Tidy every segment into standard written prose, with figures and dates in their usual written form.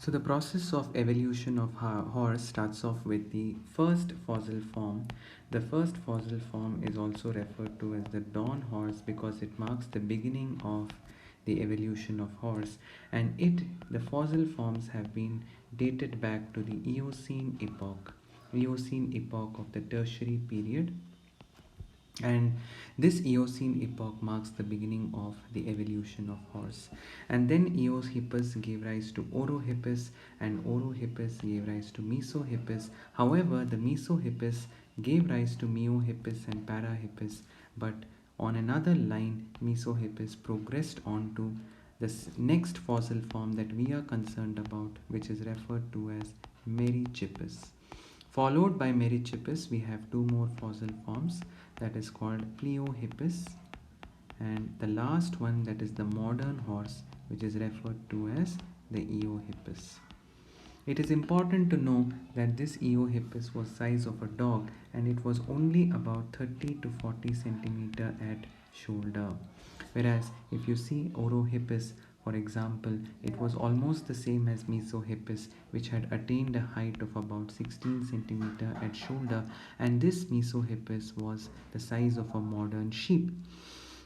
So the process of evolution of horse starts off with the first fossil form. The first fossil form is also referred to as the dawn horse because it marks the beginning of the evolution of horse, and the fossil forms have been dated back to the Eocene epoch of the Tertiary period, and this Eocene epoch marks the beginning of the evolution of horse. And then Eohippus gave rise to Orohippus, and Orohippus gave rise to Mesohippus. However, the Mesohippus gave rise to Meohippus and Parahippus, but on another line, Mesohippus progressed on to the next fossil form that we are concerned about, which is referred to as Merychippus. Followed by Merychippus, we have two more fossil forms, that is called Pleohippus, and the last one, that is the modern horse, which is referred to as the Eohippus. It is important to know that this Eohippus was size of a dog, and it was only about 30 to 40 centimeter at shoulder. Whereas if you see Orohippus, for example, it was almost the same as Mesohippus, which had attained a height of about 16 centimeter at shoulder, and this Mesohippus was the size of a modern sheep.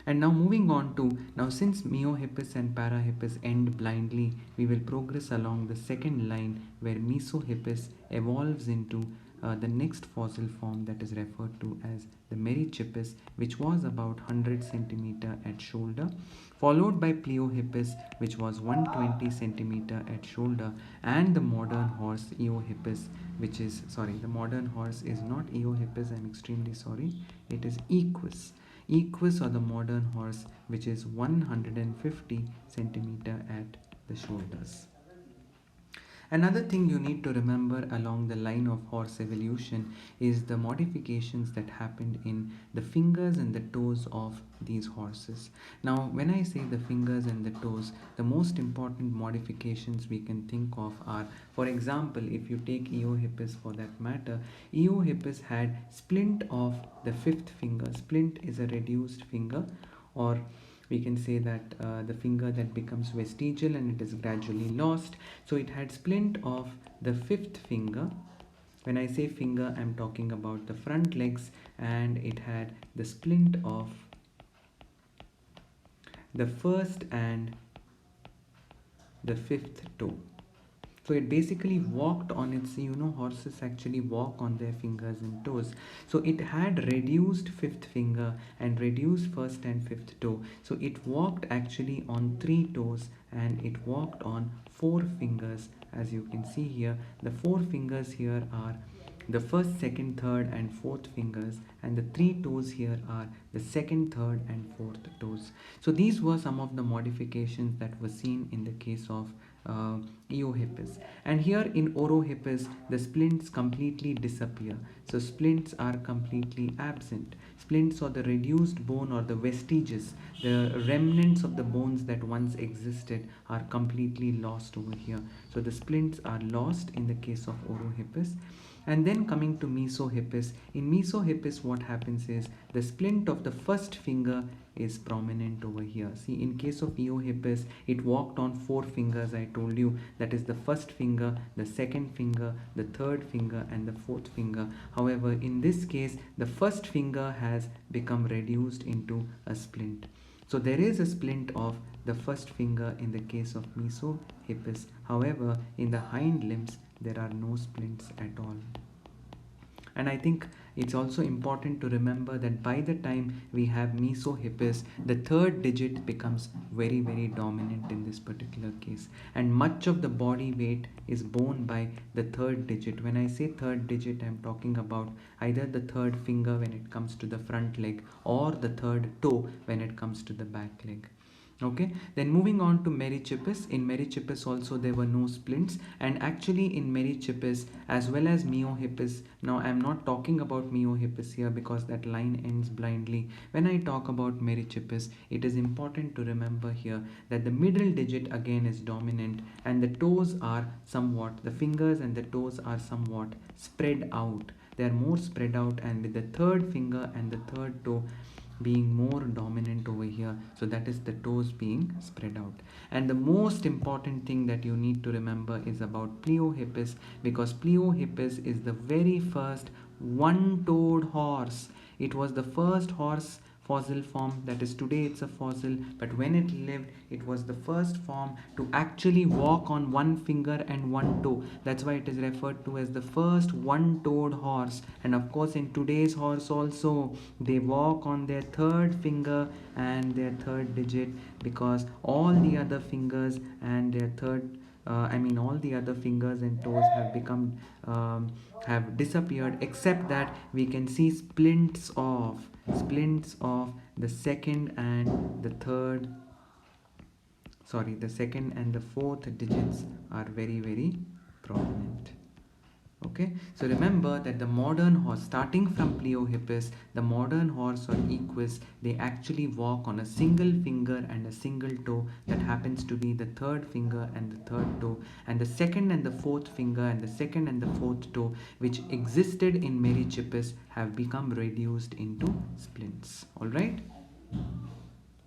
And now moving on to, now since Meohippus and Parahippus end blindly, we will progress along the second line where Mesohippus evolves into the next fossil form that is referred to as the Merychippus, which was about 100 centimeter at shoulder, followed by Pleohippus, which was 120 centimeter at shoulder, and the modern horse Eohippus, which is, sorry, the modern horse is not Eohippus, I'm extremely sorry, it is Equus, or the modern horse, which is 150 centimeter at the shoulders. Another thing you need to remember along the line of horse evolution is the modifications that happened in the fingers and the toes of these horses. Now, when I say the fingers and the toes, the most important modifications we can think of are, for example, if you take Eohippus for that matter, Eohippus had splint of the fifth finger. Splint is a reduced finger, or we can say that the finger that becomes vestigial and it is gradually lost. So it had splint of the fifth finger. When I say finger, I'm talking about the front legs, and it had the splint of the first and the fifth toe. So it basically walked on its, horses actually walk on their fingers and toes. So it had reduced fifth finger and reduced first and fifth toe. So it walked actually on 3 toes, and it walked on 4 fingers. As you can see here, the 4 fingers here are the first, second, third, and fourth fingers, and the 3 toes here are the second, third, and fourth toes. So these were some of the modifications that were seen in the case of Eohippus. And here in Orohippus, the splints completely disappear. So splints are completely absent. Splints, or the reduced bone, or the vestiges, the remnants of the bones that once existed, are completely lost over here. So the splints are lost in the case of Orohippus. And then coming to Mesohippus, in Mesohippus what happens is the splint of the first finger is prominent over here. See, in case of Eohippus, it walked on 4 fingers, I told you, that is the first finger, the second finger, the third finger, and the fourth finger. However, in this case, the first finger has become reduced into a splint. So there is a splint of the first finger in the case of Mesohippus. However, in the hind limbs, there are no splints at all. And I think it's also important to remember that by the time we have Mesohippus, the third digit becomes very, very dominant in this particular case. And much of the body weight is borne by the third digit. When I say third digit, I'm talking about either the third finger when it comes to the front leg, or the third toe when it comes to the back leg. Okay, then moving on to Merychippus. In Merychippus also there were no splints, and actually in Merychippus as well as Meohippus, now I am not talking about Meohippus here because that line ends blindly. When I talk about Merychippus, it is important to remember here that the middle digit again is dominant, and the toes are somewhat, the fingers and the toes are somewhat spread out. They are more spread out, and with the third finger and the third toe being more dominant over here. So that is the toes being spread out. And the most important thing that you need to remember is about Pleohippus, because Pleohippus is the very first one-toed horse. It was the first horse fossil form, that is today it's a fossil, but when it lived it was the first form to actually walk on one finger and one toe. That's why it is referred to as the first one-toed horse. And of course in today's horse also, they walk on their third finger and their third digit, because all the other fingers and their third all the other fingers and toes have become have disappeared, except that we can see splints of the second and the third, sorry, the second and the fourth digits are very, very prominent. Okay, so remember that the modern horse, starting from Pleohippus, the modern horse or equus, they actually walk on a single finger and a single toe, that happens to be the third finger and the third toe, and the second and the fourth finger and the second and the fourth toe, which existed in Merychippus, have become reduced into splints. All right.